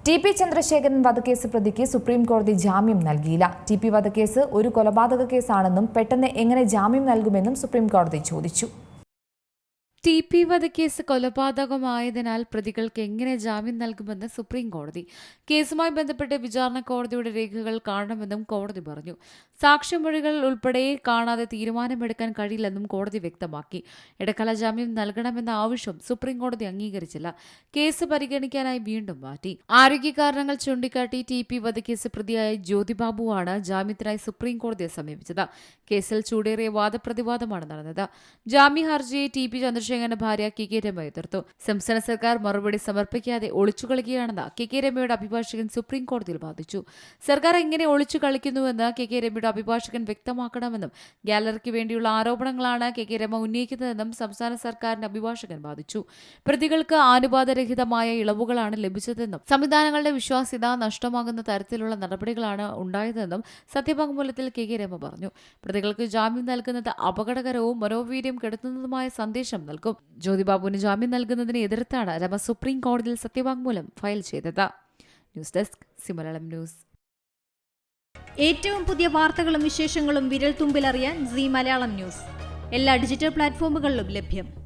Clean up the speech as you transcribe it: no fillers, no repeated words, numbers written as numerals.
TP. Chandrasekharan വധക്കേസ് പ്രതിക്ക് supreme കോടതി ജാമ്യം നൽകിയില്ല. ടി.പി. വധക്കേസ് ഒരു കൊലപാതക കേസാണെന്നും പെട്ടെന്ന് എങ്ങനെ ജാമ്യം നൽകുമെന്നും സുപ്രീം കോടതി ചോദിച്ചു. ടി.പി. വധക്കേസ് കൊലപാതകമായതിനാൽ പ്രതികൾക്ക് എങ്ങനെ ജാമ്യം നൽകുമെന്ന് സുപ്രീം കോടതി. കേസുമായി ബന്ധപ്പെട്ട് വിചാരണ കോടതിയുടെ രേഖകൾ കാണണമെന്നും കോടതി പറഞ്ഞു. സാക്ഷിമൊഴികൾ ഉൾപ്പെടെ കാണാതെ തീരുമാനമെടുക്കാൻ കഴിയില്ലെന്നും കോടതി വ്യക്തമാക്കി. ഇടക്കാല ജാമ്യം നൽകണമെന്ന ആവശ്യം സുപ്രീം കോടതി അംഗീകരിച്ചില്ല. കേസ് പരിഗണിക്കാനായി വീണ്ടും മാറ്റി. ആരോഗ്യ കാരണങ്ങൾ ചൂണ്ടിക്കാട്ടി ടി.പി. വധക്കേസ് പ്രതിയായ ജ്യോതിബാബുവാണ് ജാമ്യത്തിനായി സുപ്രീം കോടതിയെ സമീപിച്ചത്. കേസിൽ ചൂടേറിയ വാദപ്രതിവാദമാണ് നടന്നത്. ജാമ്യ ഹർജിയെ ടി.പി. ചന്ദ്രശേഖരന്റെ ഭാര്യ കെ രമ എതിർത്തു. സംസ്ഥാന സർക്കാർ മറുപടി സമർപ്പിക്കാതെ ഒളിച്ചുകളിക്കുകയാണെന്ന് കെ രമയുടെ അഭിഭാഷകൻ സുപ്രീം കോടതിയിൽ വാദിച്ചു. സർക്കാർ എങ്ങനെ ഒളിച്ചു കളിക്കുന്നുവെന്ന് കെ രമയുടെ അഭിഭാഷകൻ വ്യക്തമാക്കണമെന്നും ഗാലറിക്ക് വേണ്ടിയുള്ള ആരോപണങ്ങളാണ് കെ രമ ഉന്നയിക്കുന്നതെന്നും സംസ്ഥാന സർക്കാരിന്റെ അഭിഭാഷകൻ വാദിച്ചു. പ്രതികൾക്ക് ആനുപാതരഹിതമായ ഇളവുകളാണ് ലഭിച്ചതെന്നും സംവിധാനങ്ങളുടെ വിശ്വാസ്യത നഷ്ടമാകുന്ന തരത്തിലുള്ള നടപടികളാണ് ഉണ്ടായതെന്നും സത്യവാങ്മൂലത്തിൽ കെ രമ പറഞ്ഞു. പ്രതികൾക്ക് ജാമ്യം നൽകുന്നത് അപകടകരവും മനോവീര്യം കെടുത്തുന്നതുമായ സന്ദേശം നൽകും. ജ്യോതിബാബുവിന് ജാമ്യം നൽകുന്നതിനെ എതിർത്താണ് രമ സുപ്രീം കോടതിയിൽ സത്യവാങ്മൂലം ഫയൽ ചെയ്തത്. News desk സിമലയാളം news. ഏറ്റവും പുതിയ വാർത്തകളും വിശേഷങ്ങളും വിരൽ തുമ്പിലറിയാൻ സീ മലയാളം ന്യൂസ് എല്ലാ ഡിജിറ്റൽ പ്ലാറ്റ്ഫോമുകളിലും ലഭ്യം.